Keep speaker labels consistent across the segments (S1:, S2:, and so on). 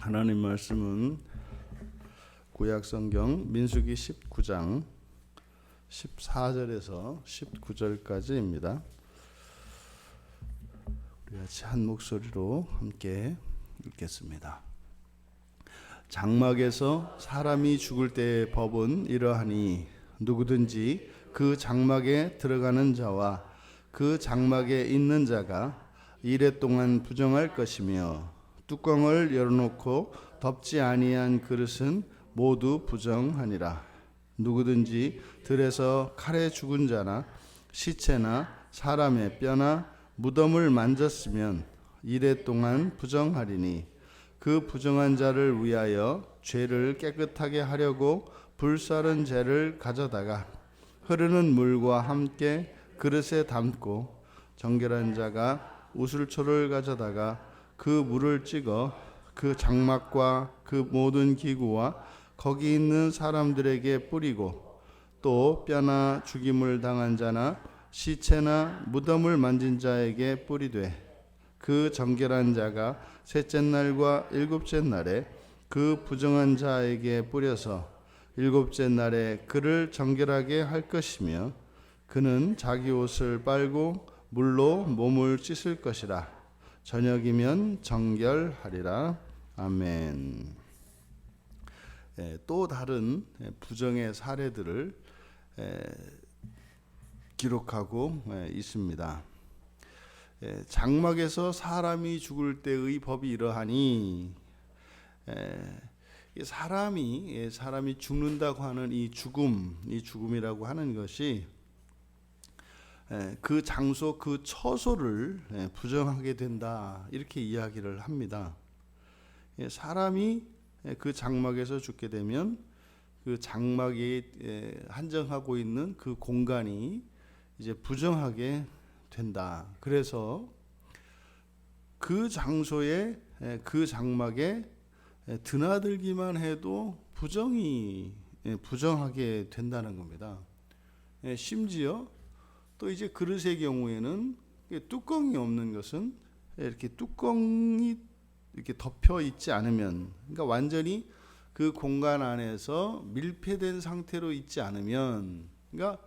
S1: 하나님 말씀은 구약성경 민수기 19장 14절에서 19절까지입니다. 우리 같이 한 목소리로 함께 읽겠습니다. 장막에서 사람이 죽을 때의 법은 이러하니 누구든지 그 장막에 들어가는 자와 그 장막에 있는 자가 이레 동안 부정할 것이며 뚜껑을 열어놓고 덮지 아니한 그릇은 모두 부정하니라. 누구든지 들에서 칼에 죽은 자나 시체나 사람의 뼈나 무덤을 만졌으면 이레 동안 부정하리니 그 부정한 자를 위하여 죄를 깨끗하게 하려고 불사른 재를 가져다가 흐르는 물과 함께 그릇에 담고 정결한 자가 우슬초를 가져다가 그 물을 찍어 그 장막과 그 모든 기구와 거기 있는 사람들에게 뿌리고 또 뼈나 죽임을 당한 자나 시체나 무덤을 만진 자에게 뿌리되 그 정결한 자가 셋째 날과 일곱째 날에 그 부정한 자에게 뿌려서 일곱째 날에 그를 정결하게 할 것이며 그는 자기 옷을 빨고 물로 몸을 씻을 것이라. 저녁이면 정결하리라. 아멘. 또 다른 부정의 사례들을 기록하고 있습니다. 장막에서 사람이 죽을 때의 법이 이러하니 사람이 죽는다고 하는 이 죽음이라고 하는 것이 그 장소, 그 처소를 부정하게 된다, 이렇게 이야기를 합니다. 사람이 그 장막에서 죽게 되면 그 장막이 한정하고 있는 그 공간이 이제 부정하게 된다. 그래서 그 장소에, 그 장막에 드나들기만 해도 부정하게 된다는 겁니다. 심지어 또 이제 그릇의 경우에는 뚜껑이 없는 것은 이렇게 뚜껑이 이렇게 덮여 있지 않으면, 그러니까 완전히 그 공간 안에서 밀폐된 상태로 있지 않으면, 그러니까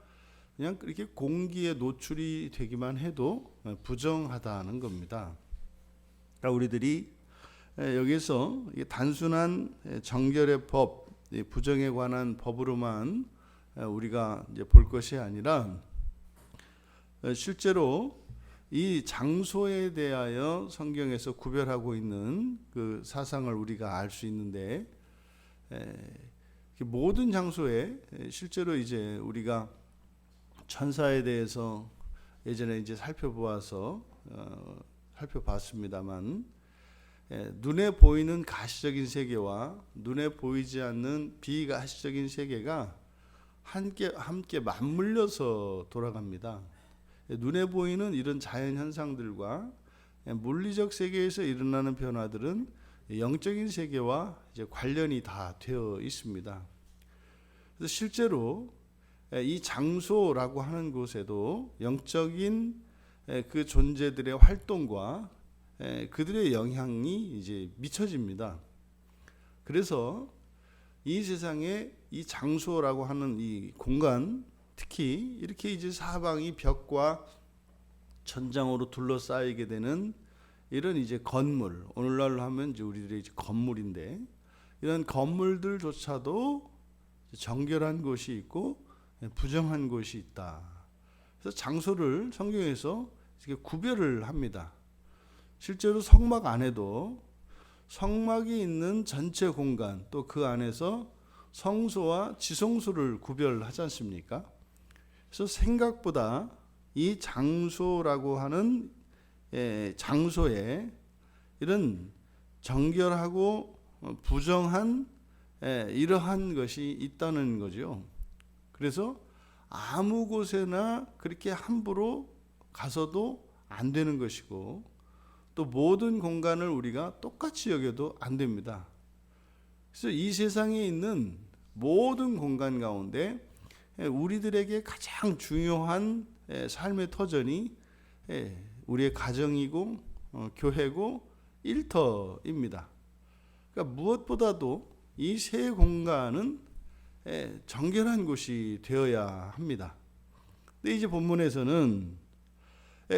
S1: 그냥 이렇게 공기에 노출이 되기만 해도 부정하다는 겁니다. 그러니까 우리들이 여기서 단순한 정결의 법, 부정에 관한 법으로만 우리가 이제 볼 것이 아니라 실제로 이 장소에 대하여 성경에서 구별하고 있는 그 사상을 우리가 알 수 있는데, 모든 장소에 실제로 이제 우리가 천사에 대해서 예전에 이제 살펴봤습니다만, 눈에 보이는 가시적인 세계와 눈에 보이지 않는 비가시적인 세계가 함께 맞물려서 돌아갑니다. 눈에 보이는 이런 자연 현상들과 물리적 세계에서 일어나는 변화들은 영적인 세계와 이제 관련이 다 되어 있습니다. 그래서 실제로 이 장소라고 하는 곳에도 영적인 그 존재들의 활동과 그들의 영향이 이제 미쳐집니다. 그래서 이 세상에 이 장소라고 하는 이 공간, 특히 이렇게 이제 사방이 벽과 천장으로 둘러싸이게 되는 이런 이제 건물, 오늘날로 하면 이제 우리들의 이제 건물인데, 이런 건물들조차도 정결한 곳이 있고 부정한 곳이 있다. 그래서 장소를 성경에서 이렇게 구별을 합니다. 실제로 성막 안에도 성막이 있는 전체 공간, 또 그 안에서 성소와 지성소를 구별하지 않습니까? 그래서 생각보다 이 장소라고 하는 장소에 이런 정결하고 부정한 이러한 것이 있다는 거죠. 그래서 아무 곳에나 그렇게 함부로 가서도 안 되는 것이고, 또 모든 공간을 우리가 똑같이 여겨도 안 됩니다. 그래서 이 세상에 있는 모든 공간 가운데 우리들에게 가장 중요한 삶의 터전이 우리의 가정이고 교회고 일터입니다. 그러니까 무엇보다도 이 세 공간은 정결한 곳이 되어야 합니다. 근데 이제 본문에서는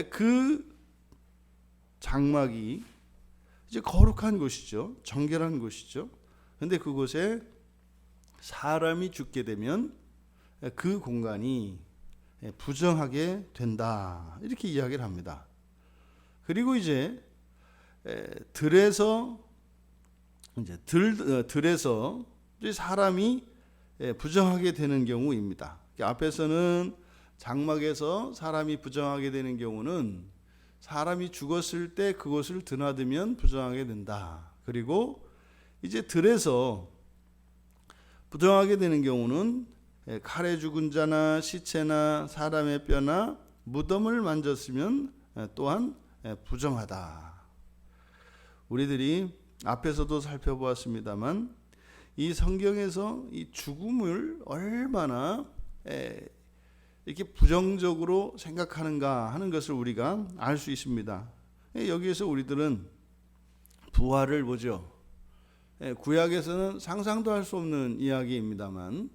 S1: 그 장막이 이제 거룩한 곳이죠. 정결한 곳이죠. 근데 그곳에 사람이 죽게 되면 그 공간이 부정하게 된다. 이렇게 이야기를 합니다. 그리고 이제 들에서 사람이 부정하게 되는 경우입니다. 앞에서는 장막에서 사람이 부정하게 되는 경우는 사람이 죽었을 때 그곳을 드나들면 부정하게 된다. 그리고 이제 들에서 부정하게 되는 경우는 칼에 죽은 자나 시체나 사람의 뼈나 무덤을 만졌으면 또한 부정하다. 우리들이 앞에서도 살펴보았습니다만 이 성경에서 이 죽음을 얼마나 이렇게 부정적으로 생각하는가 하는 것을 우리가 알 수 있습니다. 여기에서 우리들은 부활을 보죠. 구약에서는 상상도 할 수 없는 이야기입니다만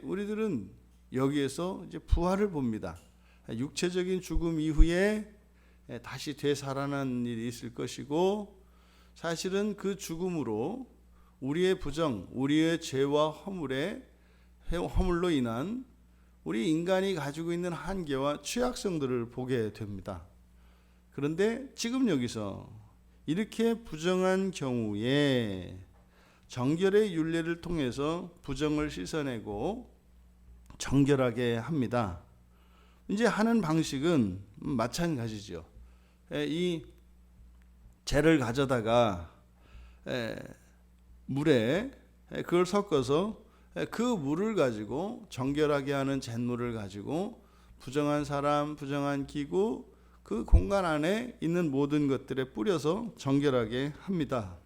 S1: 우리들은 여기에서 이제 부활을 봅니다. 육체적인 죽음 이후에 다시 되살아난 일이 있을 것이고, 사실은 그 죽음으로 우리의 부정, 우리의 죄와 허물로 인한 우리 인간이 가지고 있는 한계와 취약성들을 보게 됩니다. 그런데 지금 여기서 이렇게 부정한 경우에 정결의 율례를 통해서 부정을 씻어내고 정결하게 합니다. 이제 하는 방식은 마찬가지죠. 이 재를 가져다가 물에 그걸 섞어서 그 물을 가지고 정결하게 하는 잿물을 가지고 부정한 사람, 부정한 기구, 그 공간 안에 있는 모든 것들에 뿌려서 정결하게 합니다.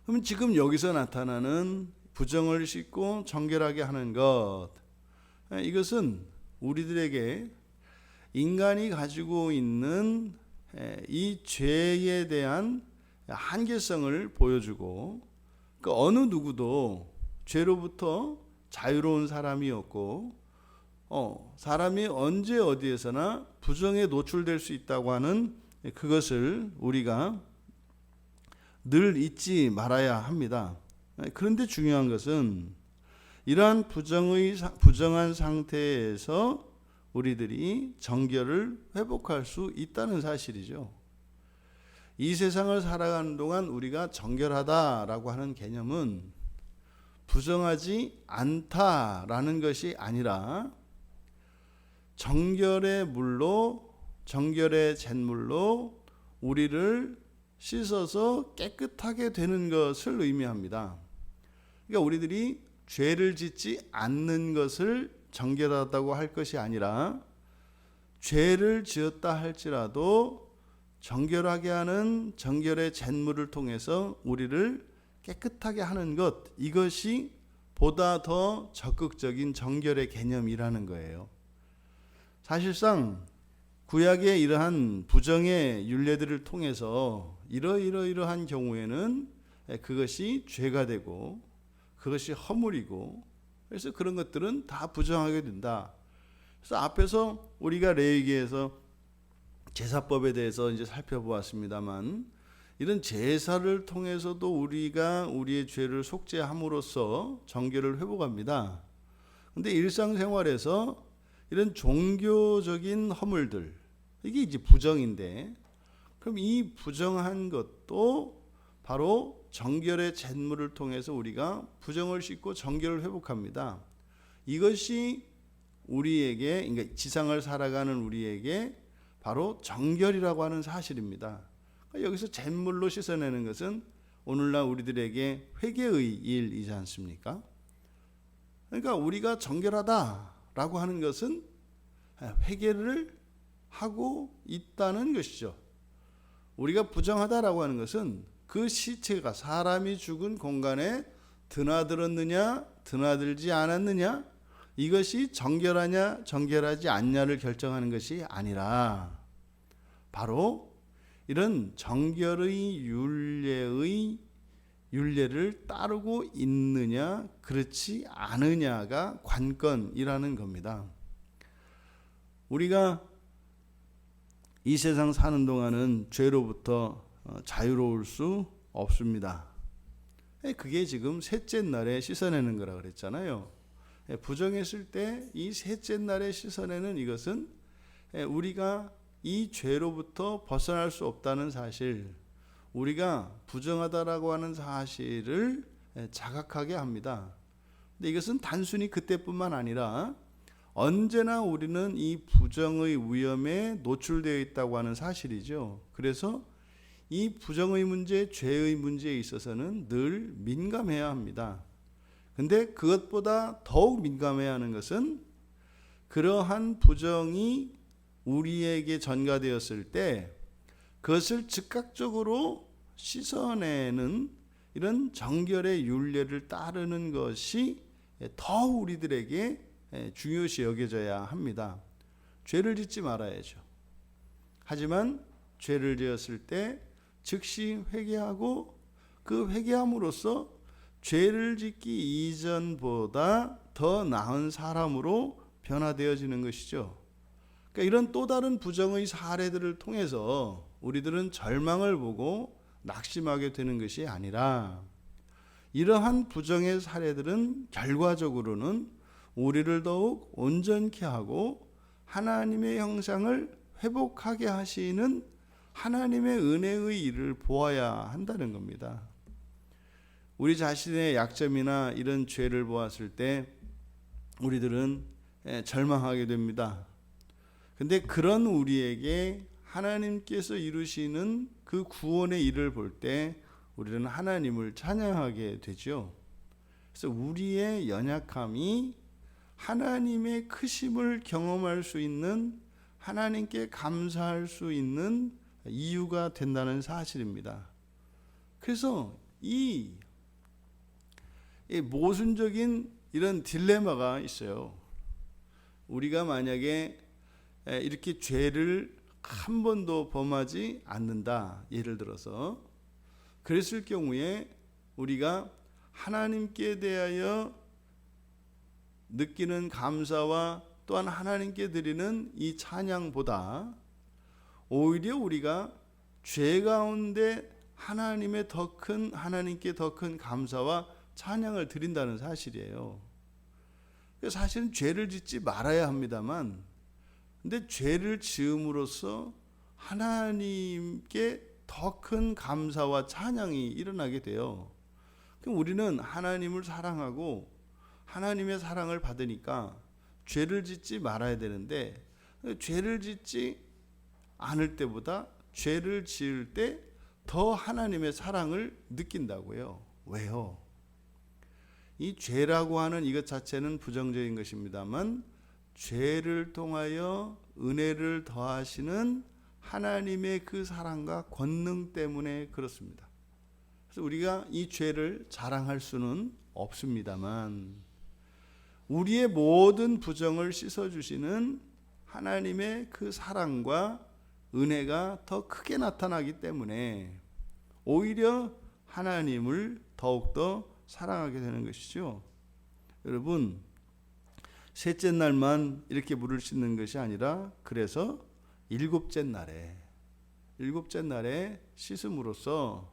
S1: 그럼 지금 여기서 나타나는 부정을 씻고 정결하게 하는 것, 이것은 우리들에게 인간이 가지고 있는 이 죄에 대한 한계성을 보여주고, 그 어느 누구도 죄로부터 자유로운 사람이었고, 사람이 언제 어디에서나 부정에 노출될 수 있다고 하는 그것을 우리가 늘 잊지 말아야 합니다. 그런데 중요한 것은 이러한 부정한 상태에서 우리들이 정결을 회복할 수 있다는 사실이죠. 이 세상을 살아가는 동안 우리가 정결하다라고 하는 개념은 부정하지 않다라는 것이 아니라 정결의 물로, 정결의 잿물로 우리를 씻어서 깨끗하게 되는 것을 의미합니다. 그러니까 우리들이 죄를 짓지 않는 것을 정결하다고 할 것이 아니라, 죄를 지었다 할지라도 정결하게 하는 정결의 잿물을 통해서 우리를 깨끗하게 하는 것, 이것이 보다 더 적극적인 정결의 개념이라는 거예요. 사실상 구약의 이러한 부정의 율례들을 통해서 이러한 경우에는 그것이 죄가 되고 그것이 허물이고, 그래서 그런 것들은 다 부정하게 된다. 그래서 앞에서 우리가 레위기에서 제사법에 대해서 이제 살펴보았습니다만, 이런 제사를 통해서도 우리가 우리의 죄를 속죄함으로써 정결을 회복합니다. 그런데 일상생활에서 이런 종교적인 허물들, 이게 이제 부정인데, 그럼 이 부정한 것도 바로 정결의 잿물을 통해서 우리가 부정을 씻고 정결을 회복합니다. 이것이 우리에게, 그러니까 지상을 살아가는 우리에게 바로 정결이라고 하는 사실입니다. 그러니까 여기서 잿물로 씻어내는 것은 오늘날 우리들에게 회개의 일이지 않습니까? 그러니까 우리가 정결하다라고 하는 것은 회개를 하고 있다는 것이죠. 우리가 부정하다라고 하는 것은 그 시체가 사람이 죽은 공간에 드나들었느냐 드나들지 않았느냐, 이것이 정결하냐 정결하지 않냐를 결정하는 것이 아니라, 바로 이런 정결의 율례의 율례를 따르고 있느냐 그렇지 않으냐가 관건이라는 겁니다. 우리가 이 세상 사는 동안은 죄로부터 자유로울 수 없습니다. 그게 지금 셋째 날에 씻어내는 거라 그랬잖아요. 부정했을 때 이 셋째 날에 씻어내는 이것은 우리가 이 죄로부터 벗어날 수 없다는 사실, 우리가 부정하다라고 하는 사실을 자각하게 합니다. 근데 이것은 단순히 그때뿐만 아니라 언제나 우리는 이 부정의 위험에 노출되어 있다고 하는 사실이죠. 그래서 이 부정의 문제, 죄의 문제에 있어서는 늘 민감해야 합니다. 근데 그것보다 더욱 민감해야 하는 것은 그러한 부정이 우리에게 전가되었을 때 그것을 즉각적으로 씻어내는 이런 정결의 율례를 따르는 것이 더 우리들에게 중요시 여겨져야 합니다. 죄를 짓지 말아야죠. 하지만 죄를 지었을 때 즉시 회개하고 그 회개함으로써 죄를 짓기 이전보다 더 나은 사람으로 변화되어지는 것이죠. 그러니까 이런 또 다른 부정의 사례들을 통해서 우리들은 절망을 보고 낙심하게 되는 것이 아니라 이러한 부정의 사례들은 결과적으로는 우리를 더욱 온전케 하고 하나님의 형상을 회복하게 하시는 하나님의 은혜의 일을 보아야 한다는 겁니다. 우리 자신의 약점이나 이런 죄를 보았을 때 우리들은 절망하게 됩니다. 근데 그런 우리에게 하나님께서 이루시는 그 구원의 일을 볼 때 우리는 하나님을 찬양하게 되죠. 그래서 우리의 연약함이 하나님의 크심을 경험할 수 있는, 하나님께 감사할 수 있는 이유가 된다는 사실입니다. 그래서 이 모순적인 이런 딜레마가 있어요. 우리가 만약에 이렇게 죄를 한 번도 범하지 않는다, 예를 들어서 그랬을 경우에 우리가 하나님께 대하여 느끼는 감사와 또한 하나님께 드리는 이 찬양보다 오히려 우리가 죄 가운데 하나님의 하나님께 더 큰 감사와 찬양을 드린다는 사실이에요. 사실은 죄를 짓지 말아야 합니다만, 근데 죄를 지음으로써 하나님께 더 큰 감사와 찬양이 일어나게 돼요. 그럼 우리는 하나님을 사랑하고 하나님의 사랑을 받으니까 죄를 짓지 말아야 되는데, 죄를 짓지 않을 때보다 죄를 지을 때 더 하나님의 사랑을 느낀다고요. 왜요? 이 죄라고 하는 이것 자체는 부정적인 것입니다만 죄를 통하여 은혜를 더하시는 하나님의 그 사랑과 권능 때문에 그렇습니다. 그래서 우리가 이 죄를 자랑할 수는 없습니다만 우리의 모든 부정을 씻어주시는 하나님의 그 사랑과 은혜가 더 크게 나타나기 때문에 오히려 하나님을 더욱더 사랑하게 되는 것이죠. 여러분, 셋째 날만 이렇게 물을 씻는 것이 아니라 그래서 일곱째 날에 씻음으로써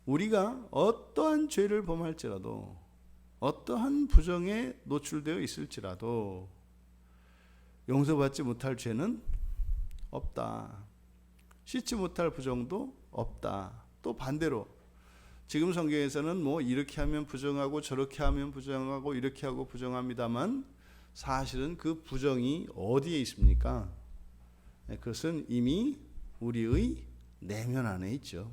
S1: 우리가 어떠한 죄를 범할지라도 어떠한 부정에 노출되어 있을지라도 용서받지 못할 죄는 없다. 씻지 못할 부정도 없다. 또 반대로 지금 성경에서는 뭐 이렇게 하면 부정하고 저렇게 하면 부정하고 이렇게 하고 부정합니다만 사실은 그 부정이 어디에 있습니까? 그것은 이미 우리의 내면 안에 있죠.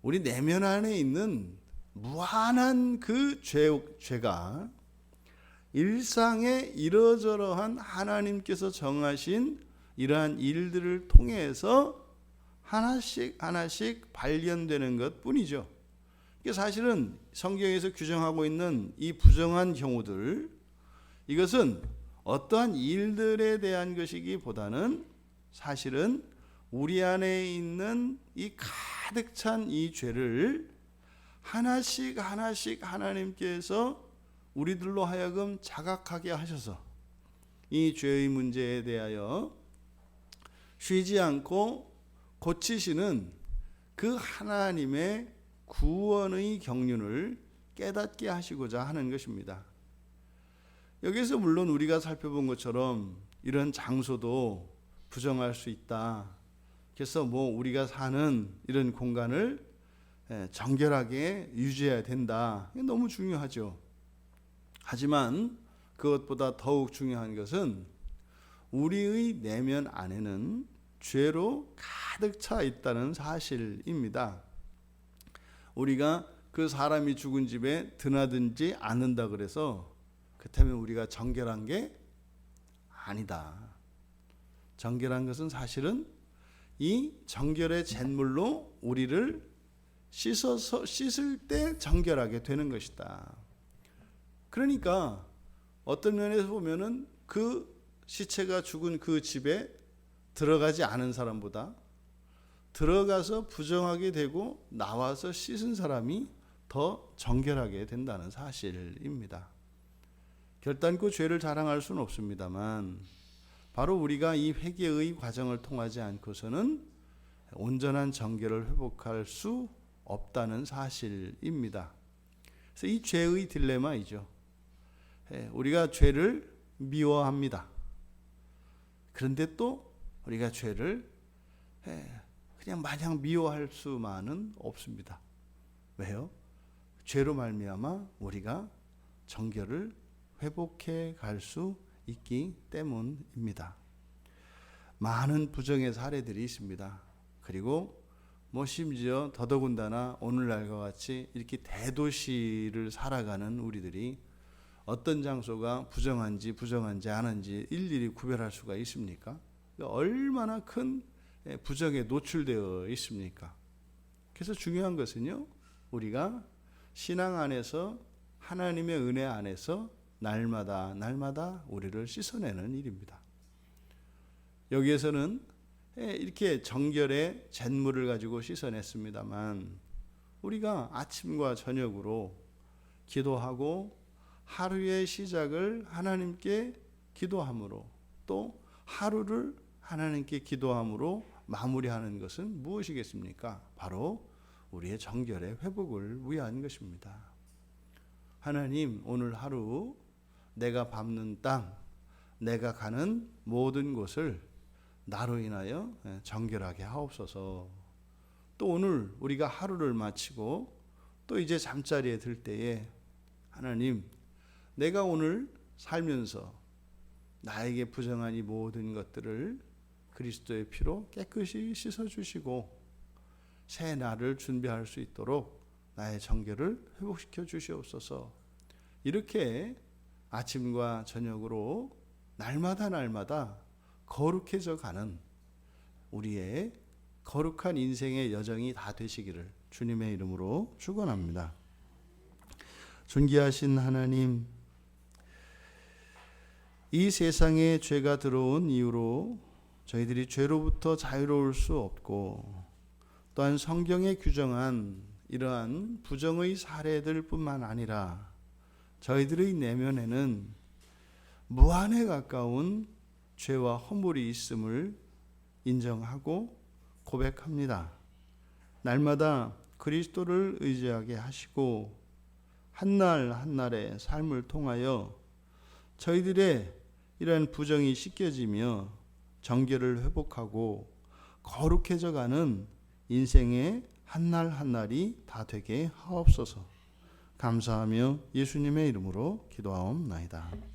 S1: 우리 내면 안에 있는 무한한 그 죄가 일상에 이러저러한 하나님께서 정하신 이러한 일들을 통해서 하나씩 발견되는 것 뿐이죠. 사실은 성경에서 규정하고 있는 이 부정한 경우들, 이것은 어떠한 일들에 대한 것이기보다는 사실은 우리 안에 있는 이 가득 찬 이 죄를 하나씩 하나님께서 우리들로 하여금 자각하게 하셔서 이 죄의 문제에 대하여 쉬지 않고 고치시는 그 하나님의 구원의 경륜을 깨닫게 하시고자 하는 것입니다. 여기서 물론 우리가 살펴본 것처럼 이런 장소도 부정할 수 있다. 그래서 우리가 사는 이런 공간을 정결하게 유지해야 된다. 이게 너무 중요하죠. 하지만 그것보다 더욱 중요한 것은 우리의 내면 안에는 죄로 가득 차 있다는 사실입니다. 우리가 그 사람이 죽은 집에 드나들지 않는다 그래서 그렇다면 우리가 정결한 게 아니다. 정결한 것은 사실은 이 정결의 잿물로 우리를 씻을 때 정결하게 되는 것이다. 그러니까 어떤 면에서 보면은 그 시체가 죽은 그 집에 들어가지 않은 사람보다 들어가서 부정하게 되고 나와서 씻은 사람이 더 정결하게 된다는 사실입니다. 결단코 죄를 자랑할 수는 없습니다만 바로 우리가 이 회개의 과정을 통하지 않고서는 온전한 정결을 회복할 수 없다는 사실입니다. 그래서 이 죄의 딜레마이죠. 우리가 죄를 미워합니다. 그런데 또 우리가 죄를 그냥 마냥 미워할 수만은 없습니다. 왜요? 죄로 말미암아 우리가 정결을 회복해 갈 수 있기 때문입니다. 많은 부정의 사례들이 있습니다. 그리고 심지어 더더군다나 오늘날과 같이 이렇게 대도시를 살아가는 우리들이 어떤 장소가 부정한지 아닌지 일일이 구별할 수가 있습니까? 얼마나 큰 부정에 노출되어 있습니까? 그래서 중요한 것은요, 우리가 신앙 안에서 하나님의 은혜 안에서 날마다 우리를 씻어내는 일입니다. 여기에서는 이렇게 정결의 잿물을 가지고 씻어냈습니다만 우리가 아침과 저녁으로 기도하고 하루의 시작을 하나님께 기도함으로 또 하루를 하나님께 기도함으로 마무리하는 것은 무엇이겠습니까? 바로 우리의 정결의 회복을 위한 것입니다. 하나님, 오늘 하루 내가 밟는 땅, 내가 가는 모든 곳을 나로 인하여 정결하게 하옵소서. 또 오늘 우리가 하루를 마치고 또 이제 잠자리에 들 때에 하나님, 내가 오늘 살면서 나에게 부정한 이 모든 것들을 그리스도의 피로 깨끗이 씻어주시고 새 날을 준비할 수 있도록 나의 정결을 회복시켜 주시옵소서. 이렇게 아침과 저녁으로 날마다 거룩해져 가는 우리의 거룩한 인생의 여정이 다 되시기를 주님의 이름으로 축원합니다. 존귀하신 하나님, 이 세상에 죄가 들어온 이유로 저희들이 죄로부터 자유로울 수 없고 또한 성경에 규정한 이러한 부정의 사례들 뿐만 아니라 저희들의 내면에는 무한에 가까운 죄와 허물이 있음을 인정하고 고백합니다. 날마다 그리스도를 의지하게 하시고 한날 한날의 삶을 통하여 저희들의 이러한 부정이 씻겨지며 정결을 회복하고 거룩해져 가는 인생의 한날 한날이 다 되게 하옵소서. 감사하며 예수님의 이름으로 기도하옵나이다.